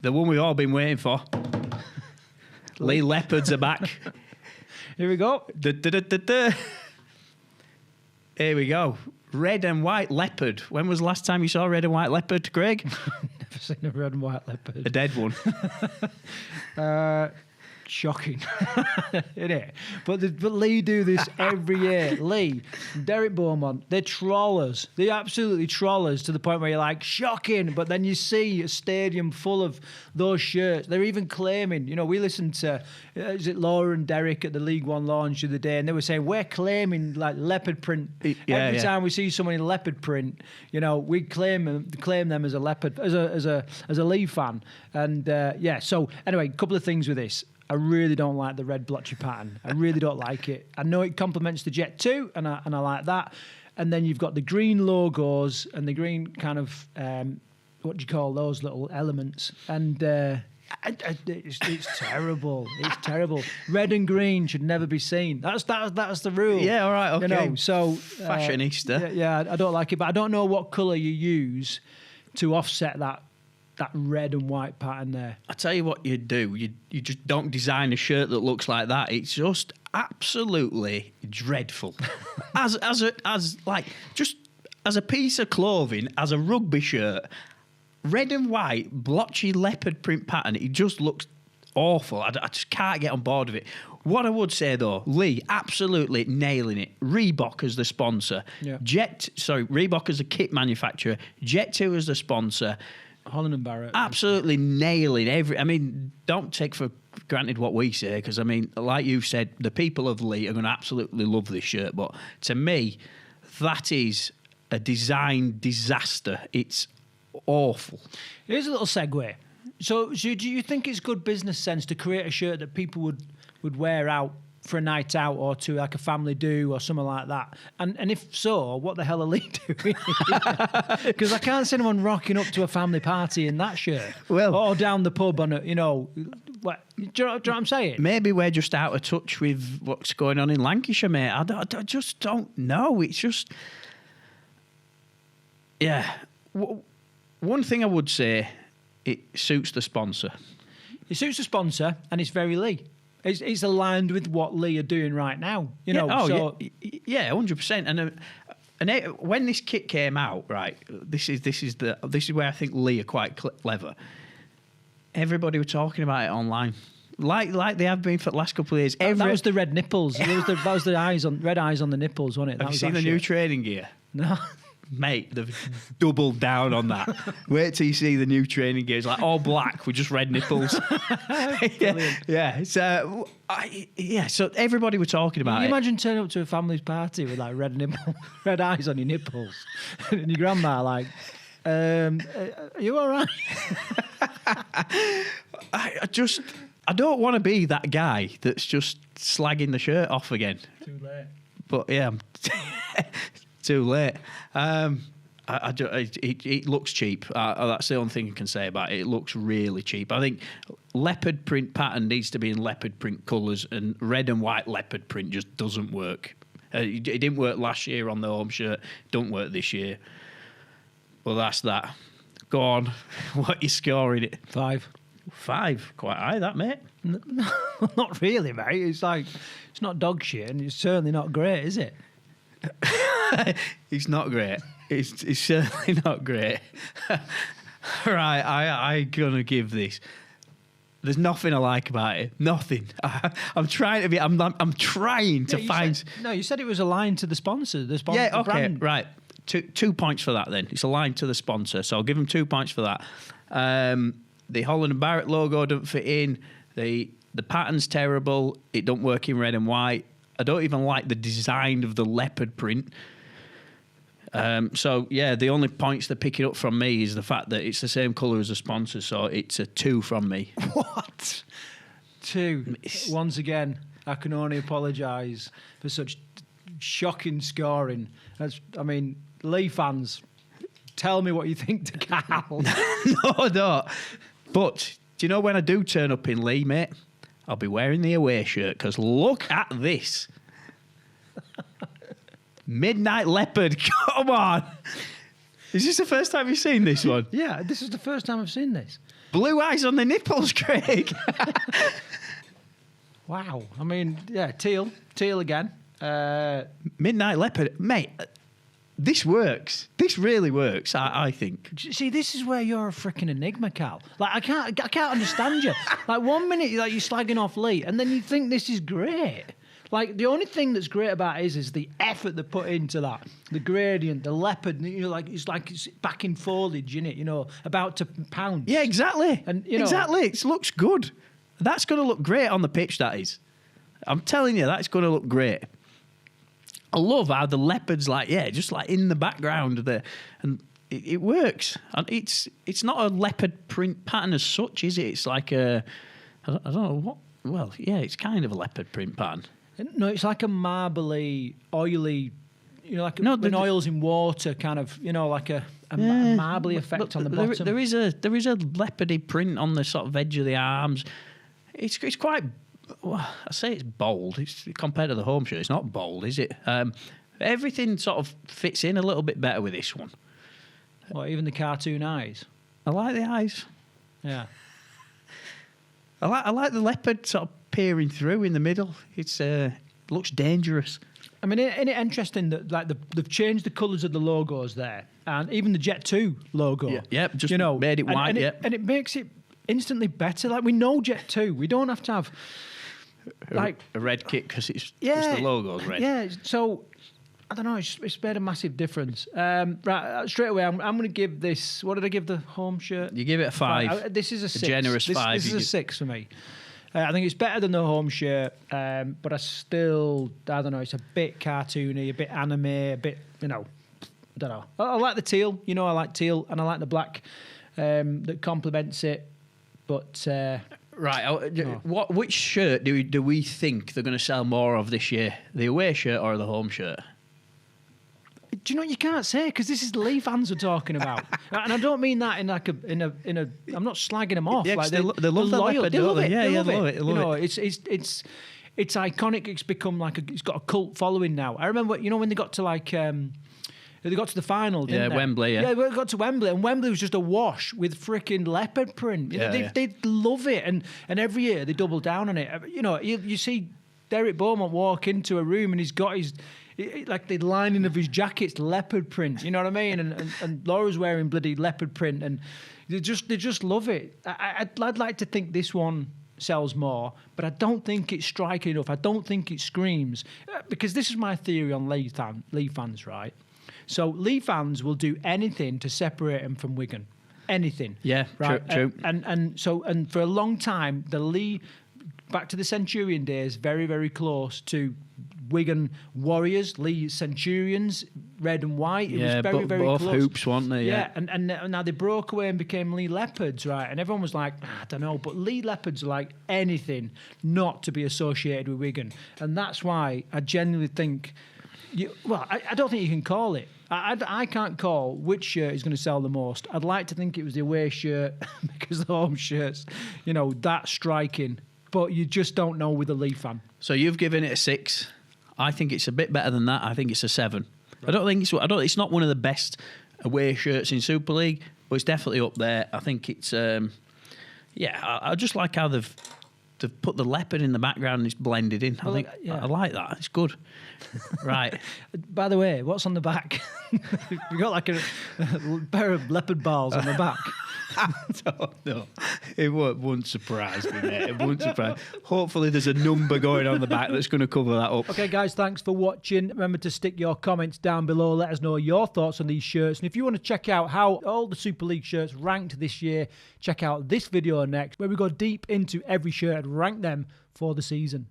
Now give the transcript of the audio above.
The one we've all been waiting for. Leigh Leopards are back. Here we go. Here we go. Red and white leopard. When was the last time you saw a red and white leopard, Craig? Never seen a red and white leopard. A dead one. Shocking, isn't it? But Leigh do this every year. Leigh, Derek Beaumont, they're trollers. They absolutely trollers to the point where you're like, shocking. But then you see a stadium full of those shirts. They're even claiming, you know, we listened to, is it Laura and Derek at the League One launch the other day, and they were saying, we're claiming like leopard print. Every time we see someone in leopard print, you know, we claim them as a leopard, as a Leigh fan. And so anyway, a couple of things with this. I really don't like the red blotchy pattern. I really don't like it. I know it complements the Jet 2, and I like that. And then you've got the green logos and the green kind of, what do you call those little elements? And it's terrible. It's terrible. Red and green should never be seen. That's the rule. Yeah, all right, okay. You know, so fashionista. Yeah, I don't like it, but I don't know what colour you use to offset that red and white pattern there. I tell you what you do. You just don't design a shirt that looks like that. It's just absolutely dreadful. as a piece of clothing, as a rugby shirt, red and white blotchy leopard print pattern. It just looks awful. I just can't get on board with it. What I would say though, Leigh absolutely nailing it. Reebok as the sponsor. Yeah. Reebok as a kit manufacturer. Jet 2 as the sponsor. Holland and Barrett. Absolutely nailing I mean, don't take for granted what we say, because, I mean, like you said, the people of Leigh are going to absolutely love this shirt. But to me, that is a design disaster. It's awful. Here's a little segue. So do you think it's good business sense to create a shirt that people would wear out for a night out or to like a family do or something like that? And if so, what the hell are Leigh doing? Because I can't see anyone rocking up to a family party in that shirt. Well, or down the pub on a, you know, what, do you know what I'm saying? Maybe we're just out of touch with what's going on in Lancashire, mate. I just don't know. It's just, yeah. One thing I would say, it suits the sponsor. It suits the sponsor, and it's very Leigh. It's aligned with what Leigh are doing right now, you know. Yeah, 100%. And when this kit came out, right, this is where I think Leigh are quite clever. Everybody were talking about it online, like they have been for the last couple of years. That was the red nipples. That was the red eyes on the nipples, wasn't it? Have you seen the new training gear? No. Mate, they've doubled down on that. Wait till you see the new training gear. It's like all black with just red nipples. Yeah. So everybody were talking about it. Imagine turning up to a family's party with like red eyes on your nipples, and your grandma like, "Are you all right?" I don't want to be that guy that's just slagging the shirt off again. Too late. But yeah. Too late. It looks cheap. That's the only thing I can say about it. It looks really cheap. I think leopard print pattern needs to be in leopard print colours, and red and white leopard print just doesn't work. It didn't work last year on the home shirt. Don't work this year. Well, that's that. Go on. What are you scoring it? 5. 5? Quite high, that, mate. No, not really, mate. It's like, it's not dog shit, and it's certainly not great, is it? It's not great. It's certainly not great. Right, I'm gonna give this. There's nothing I like about it. Nothing. I'm trying to be. I'm trying to find. You said it was aligned to the sponsor. The sponsor. Yeah. Okay. Brand. Right. 2 points for that. Then it's aligned to the sponsor, so I'll give him 2 points for that. The Holland and Barrett logo don't fit in. The pattern's terrible. It don't work in red and white. I don't even like the design of the leopard print. So, yeah, the only points they're picking up from me is the fact that it's the same colour as the sponsor, so it's a 2 from me. What? 2. Once again, I can only apologise for such shocking scoring. Leigh fans, tell me what you think to Karl. No. But do you know when I do turn up in Leigh, mate? I'll be wearing the away shirt, because look at this. Midnight Leopard, come on. Is this the first time you've seen this one? Yeah, this is the first time I've seen this. Blue eyes on the nipples, Craig. Wow. I mean, yeah, teal again. Midnight Leopard, mate. This works. This really works. I think. See, this is where you're a freaking enigma, Karl. Like I can't understand you. Like 1 minute, you're slagging off Leigh, and then you think this is great. Like the only thing that's great about it is the effort they put into that, the gradient, the leopard. It's back in foliage, isn't it? About to pounce. Yeah, exactly. And exactly, it looks good. That's going to look great on the pitch. That is. I'm telling you, that's going to look great. I love how the leopard's just in the background there, and it works. And it's not a leopard print pattern as such, is it? It's like I don't know what. Well, yeah, it's kind of a leopard print pattern. No, it's like a marbly, oily, when oil's in water, kind of, like a marbly effect on the bottom. There is a leopardy print on the sort of edge of the arms. It's quite. Well, I say it's bold. It's compared to the home shirt. It's not bold, is it? Everything sort of fits in a little bit better with this one. What, even the cartoon eyes? I like the eyes. Yeah. I like the leopard sort of peering through in the middle. It looks dangerous. I mean, isn't it interesting that they've changed the colours of the logos there, and even the Jet 2 logo. Yeah, just made it white. And it makes it instantly better. Like we know Jet 2, we don't have to have a red kit because the logo's red. Yeah, so I don't know. It's made a massive difference. Right, straight away, I'm going to give this. What did I give the home shirt? You give it a 5. This is a 6. Generous 5. This is a 6 for me. I think it's better than the home shirt, but I don't know. It's a bit cartoony, a bit anime, a bit, I don't know. I like the teal. I like teal, and I like the black that complements it. But right, which shirt do we think they're going to sell more of this year? The away shirt or the home shirt? Do you know what you can't say, because this is the Leigh fans we're talking about, and I don't mean that in a. I'm not slagging them off. Yeah, like they love the leopard, they love it. Yeah, they love it. It's iconic. It's become it's got a cult following now. I remember when they got to they got to the final, didn't they? Wembley. Yeah, we got to Wembley, and Wembley was just awash with freaking leopard print. They love it, and every year they double down on it. You see Derek Beaumont walk into a room and he's got the lining of his jacket's leopard print. You know what I mean? And Laura's wearing bloody leopard print, and they just love it. I'd like to think this one sells more, but I don't think it's striking enough. I don't think it screams, because this is my theory on Leigh fans, right? So Leigh fans will do anything to separate them from Wigan, anything. Yeah, right? True. And for a long time, the Leigh, back to the Centurion days, very, very close to Wigan Warriors, Leigh Centurions, red and white. It was very, very both close. Hoops, weren't they? Yeah, and now they broke away and became Leigh Leopards, right? And everyone was like, I don't know, but Leigh Leopards are like anything not to be associated with Wigan. And that's why I genuinely think, I don't think you can call it. I can't call which shirt is going to sell the most. I'd like to think it was the away shirt because the home shirt's, that striking. But you just don't know with a Leigh fan. So you've given it a 6. I think it's a bit better than that. I think it's a 7. Right. It's not one of the best away shirts in Super League, but it's definitely up there. I think it's I just like how they've put the leopard in the background and it's blended in. I like that. It's good. Right. By the way, what's on the back? We've got a pair of leopard balls on the back. No, it wouldn't surprise me, mate. It wouldn't surprise. Hopefully there's a number going on the back that's going to cover that up. Okay, guys, thanks for watching. Remember to stick your comments down below. Let us know your thoughts on these shirts. And if you want to check out how all the Super League shirts ranked this year, check out this video next, where we go deep into every shirt and rank them for the season.